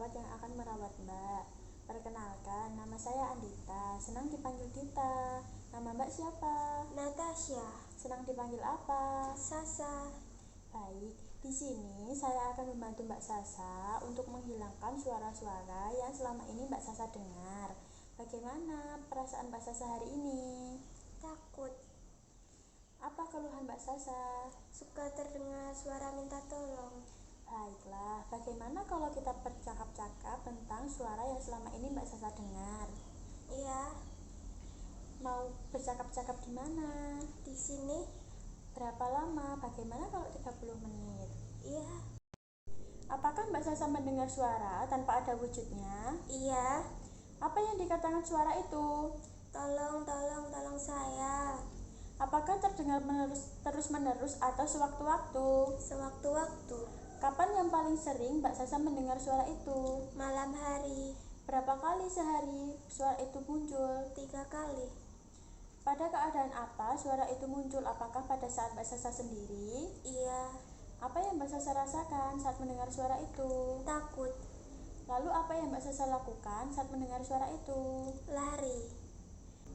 obat yang akan merawat Mbak. Perkenalkan, nama saya Andita, senang dipanggil Dita. Nama Mbak siapa? Natasha. Senang dipanggil apa? Sasa. Baik, di sini saya akan membantu Mbak Sasa untuk menghilangkan suara-suara yang selama ini Mbak Sasa dengar. Bagaimana perasaan Mbak Sasa hari ini? Takut. Apa keluhan Mbak Sasa? Suka terdengar suara minta tolong. Baiklah, bagaimana kalau kita bercakap-cakap tentang suara yang selama ini Mbak Sasa dengar? Iya. Mau bercakap-cakap di mana? Di sini. Berapa lama? Bagaimana kalau 30 menit? Iya. Apakah Mbak Sasa mendengar suara tanpa ada wujudnya? Iya. Apa yang dikatakan suara itu? Tolong saya. Apakah terdengar terus-menerus atau sewaktu-waktu? Sewaktu-waktu. Kapan yang paling sering Mbak Sasa mendengar suara itu? Malam hari. Berapa kali sehari suara itu muncul? 3 kali. Pada keadaan apa suara itu muncul? Apakah pada saat Mbak Sasa sendiri? Iya. Apa yang Mbak Sasa rasakan saat mendengar suara itu? Takut. Lalu apa yang Mbak Sasa lakukan saat mendengar suara itu? Lari.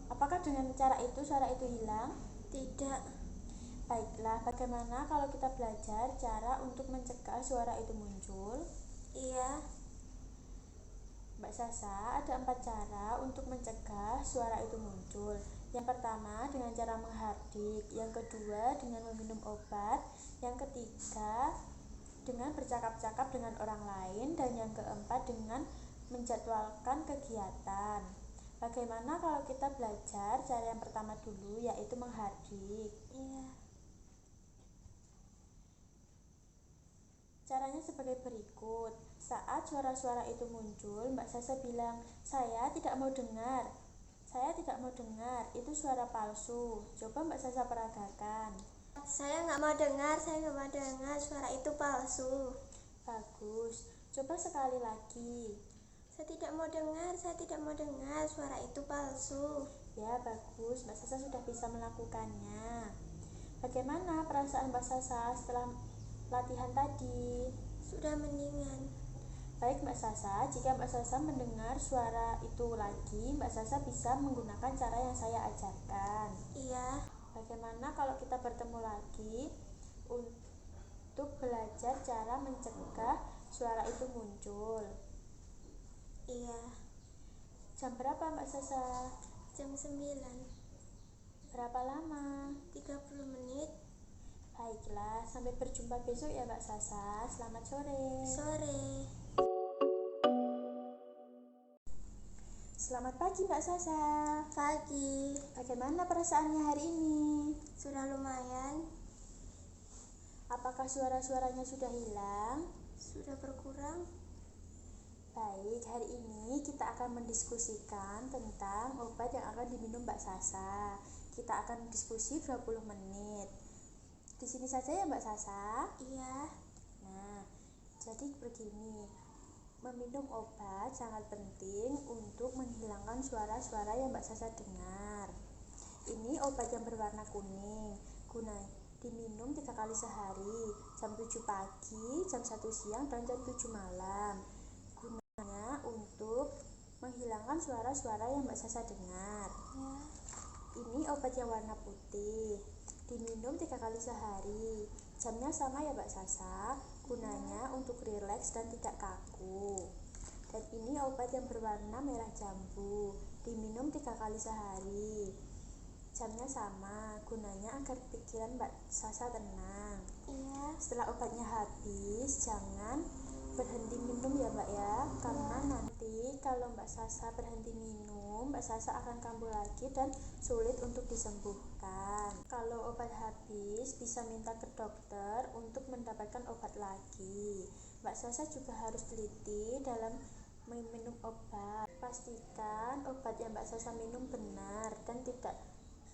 Apakah dengan cara itu suara itu hilang? Tidak. Baiklah, bagaimana kalau kita belajar cara untuk mencegah suara itu muncul? Iya. Mbak Sasa, ada 4 cara untuk mencegah suara itu muncul. Yang pertama dengan cara menghardik, yang kedua dengan meminum obat, yang ketiga dengan bercakap-cakap dengan orang lain, dan yang keempat dengan menjadwalkan kegiatan. Bagaimana kalau kita belajar cara yang pertama dulu, yaitu menghardik? Iya. Caranya sebagai berikut. Saat suara-suara itu muncul, Mbak Sasa bilang, saya tidak mau dengar, itu suara palsu. Coba Mbak Sasa peragakan. Saya nggak mau dengar, suara itu palsu. Bagus, coba sekali lagi. Saya tidak mau dengar, suara itu palsu. Ya, bagus, Mbak Sasa sudah bisa melakukannya. Bagaimana perasaan Mbak Sasa setelah latihan tadi? Sudah mendingan. Baik Mbak Sasa, jika Mbak Sasa mendengar suara itu lagi, Mbak Sasa bisa menggunakan cara yang saya ajarkan. Iya. Bagaimana kalau kita bertemu lagi untuk belajar cara mencegah suara itu muncul? Iya. Jam berapa Mbak Sasa? Jam 9. Berapa lama? 30 menit. Baiklah, sampai berjumpa besok ya Mbak Sasa. Selamat sore. Sore. Selamat pagi Mbak Sasa. Pagi. Bagaimana perasaannya hari ini? Sudah lumayan. Apakah suara-suaranya sudah hilang? Sudah berkurang. Baik, hari ini kita akan mendiskusikan tentang obat yang akan diminum Mbak Sasa. Kita akan diskusi 20 menit. Di sini saja ya Mbak Sasa? Iya. Nah, jadi begini, meminum obat sangat penting untuk menghilangkan suara-suara yang Mbak Sasa dengar. Ini obat yang berwarna kuning, diminum 3 kali sehari, jam 7 pagi, jam 1 siang, dan jam 7 malam. Gunanya untuk menghilangkan suara-suara yang Mbak Sasa dengar. Ya. Ini obat yang warna putih, diminum 3 kali sehari. Jamnya sama ya Mbak Sasa, gunanya untuk rileks dan tidak kaku. Dan ini obat yang berwarna merah jambu, diminum 3 kali sehari. Jamnya sama, gunanya agar pikiran Mbak Sasa tenang. Iya. Setelah obatnya habis, jangan berhenti minum ya Mbak ya, karena nanti kalau Mbak Sasa berhenti minum, Mbak Sasa akan kambuh lagi dan sulit untuk disembuhkan. Kalau obat habis, bisa minta ke dokter untuk mendapatkan obat lagi. Mbak Sasa juga harus teliti dalam meminum obat. Pastikan obat yang Mbak Sasa minum benar dan tidak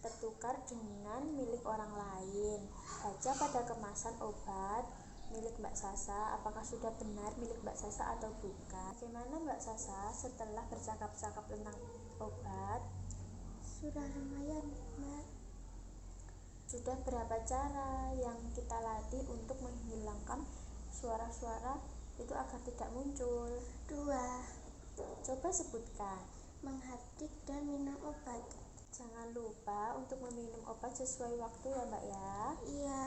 tertukar dengan milik orang lain. Baca pada kemasan obat milik Mbak Sasa, apakah sudah benar milik Mbak Sasa atau bukan. Bagaimana Mbak Sasa setelah bercakap-cakap tentang obat? Sudah lumayan, Mbak. Sudah berapa cara yang kita latih untuk menghilangkan suara-suara itu agar tidak muncul? 2. Coba sebutkan. Menghardik dan minum obat. Jangan lupa untuk meminum obat sesuai waktu ya Mbak ya. Iya.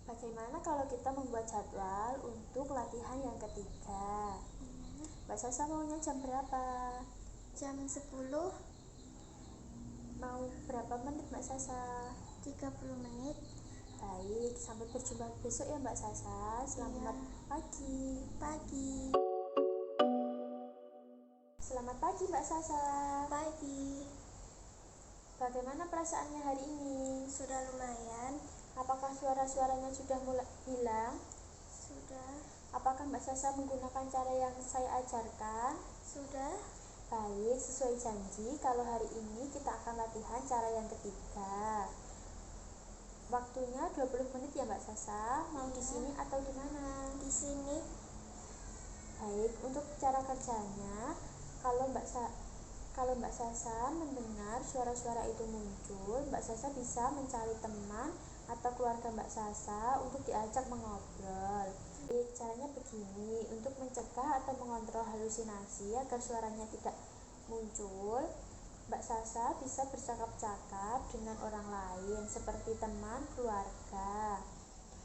Bagaimana kalau kita membuat jadwal untuk latihan yang ketiga? Mbak Sasa maunya jam berapa? Jam 10. Mau berapa menit Mbak Sasa? 30 menit. Baik, sampai berjumpa besok ya Mbak Sasa. Selamat pagi. Pagi. Selamat pagi Mbak Sasa. Pagi. Bagaimana perasaannya hari ini? Sudah lumayan. Apakah suara-suaranya sudah mulai hilang? Sudah. Apakah Mbak Sasa menggunakan cara yang saya ajarkan? Sudah. Baik, sesuai janji kalau hari ini kita akan latihan cara yang ketiga. Waktunya 20 menit ya Mbak Sasa. Mau di sini atau di mana? Di sini. Baik, untuk cara kerjanya, kalau Mbak Sasa mendengar suara-suara itu muncul, Mbak Sasa bisa mencari teman atau keluarga Mbak Sasa untuk diajak mengobrol. Caranya begini, untuk mencegah atau mengontrol halusinasi agar suaranya tidak muncul, Mbak Sasa bisa bercakap-cakap dengan orang lain seperti teman, keluarga.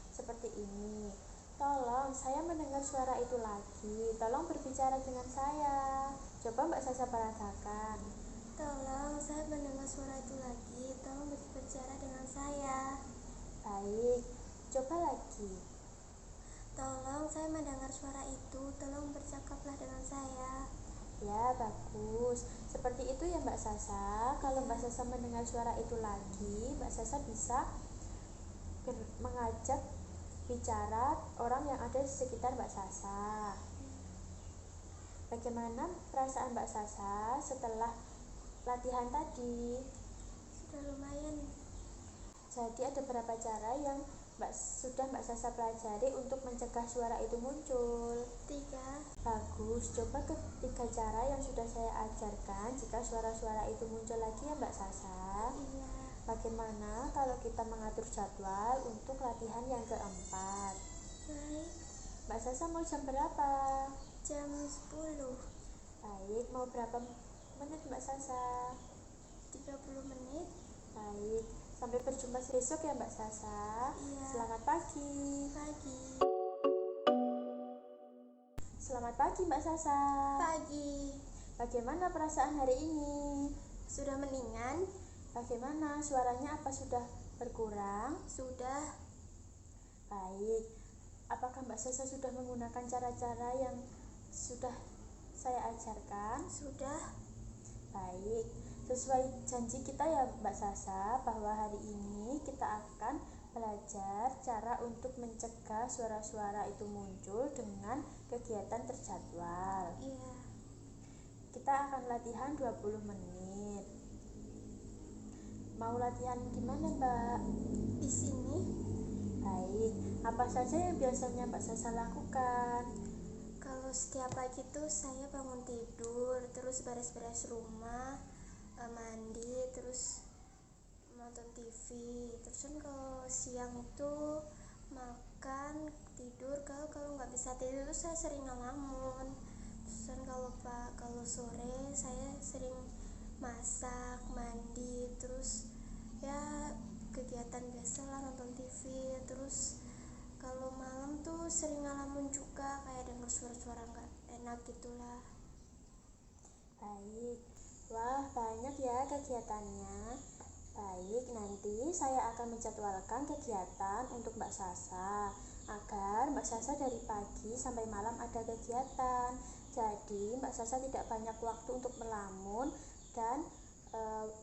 Seperti ini. Tolong, saya mendengar suara itu lagi. Tolong berbicara dengan saya. Coba Mbak Sasa perhatikan. Tolong, saya mendengar suara itu lagi. Tolong berbicara dengan saya. Baik, coba lagi. Tolong, saya mendengar suara itu. Tolong bercakaplah dengan saya. Ya, bagus. Seperti itu ya Mbak Sasa. Kalau Mbak Sasa mendengar suara itu lagi, Mbak Sasa bisa mengajak bicara orang yang ada di sekitar Mbak Sasa. Bagaimana perasaan Mbak Sasa setelah latihan tadi? Sudah lumayan. Jadi ada berapa cara yang sudah Mbak Sasa pelajari untuk mencegah suara itu muncul? 3. Bagus, coba ketiga cara yang sudah saya ajarkan jika suara-suara itu muncul lagi ya Mbak Sasa. Iya. Bagaimana kalau kita mengatur jadwal untuk latihan yang keempat? Baik. Mbak Sasa mau jam berapa? Jam 10. Baik, mau berapa menit Mbak Sasa? 30 menit. Baik, sampai berjumpa besok ya Mbak Sasa. Iya. Selamat pagi. Pagi. Selamat pagi Mbak Sasa. Pagi. Bagaimana perasaan hari ini? Sudah mendingan? Bagaimana suaranya, apa sudah berkurang? Sudah. Baik. Apakah Mbak Sasa sudah menggunakan cara-cara yang sudah saya ajarkan? Sudah. Baik. Sesuai janji kita ya Mbak Sasa, bahwa hari ini kita akan belajar cara untuk mencegah suara-suara itu muncul dengan kegiatan terjadwal. Iya. Kita akan latihan 20 menit. Mau latihan di mana, Mbak? Di sini. Baik. Apa saja yang biasanya Mbak Sasa lakukan? Kalau setiap pagi tuh saya bangun tidur, terus beres-beres rumah, mandi, terus nonton TV. Terus kan kalau siang itu makan, tidur. Kalau nggak bisa tidur tuh saya sering ngelamun. Terus kan kalau sore saya sering masak, mandi, terus ya kegiatan biasa lah, nonton TV. Terus kalau malam tuh sering ngalamun juga, kayak denger suara-suara nggak enak gitulah. Baik. Wah, banyak ya kegiatannya. Baik, nanti saya akan menjadwalkan kegiatan untuk Mbak Sasa agar Mbak Sasa dari pagi sampai malam ada kegiatan. Jadi Mbak Sasa tidak banyak waktu untuk melamun dan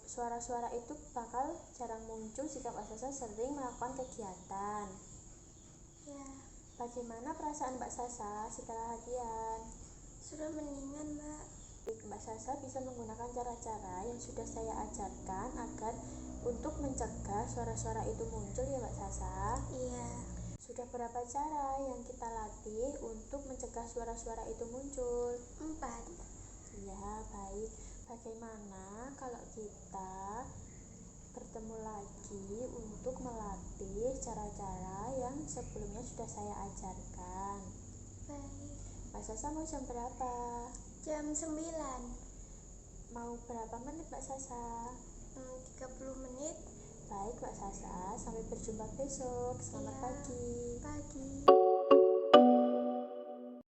suara-suara itu bakal jarang muncul jika Mbak Sasa sering melakukan kegiatan. Ya. Bagaimana perasaan Mbak Sasa setelah latihan? Sudah mendingan, Mbak. Mbak Sasa bisa menggunakan cara-cara yang sudah saya ajarkan agar untuk mencegah suara-suara itu muncul ya Mbak Sasa. Iya. Sudah berapa cara yang kita latih untuk mencegah suara-suara itu muncul? 4. Ya, baik. Bagaimana kalau kita bertemu lagi untuk melatih cara-cara yang sebelumnya sudah saya ajarkan? Baik. Mbak Sasa mau jam berapa? Jam 9. Mau berapa menit Mbak Sasa? 30 menit. Baik Mbak Sasa, sampai berjumpa besok. Selamat Iya, pagi. pagi.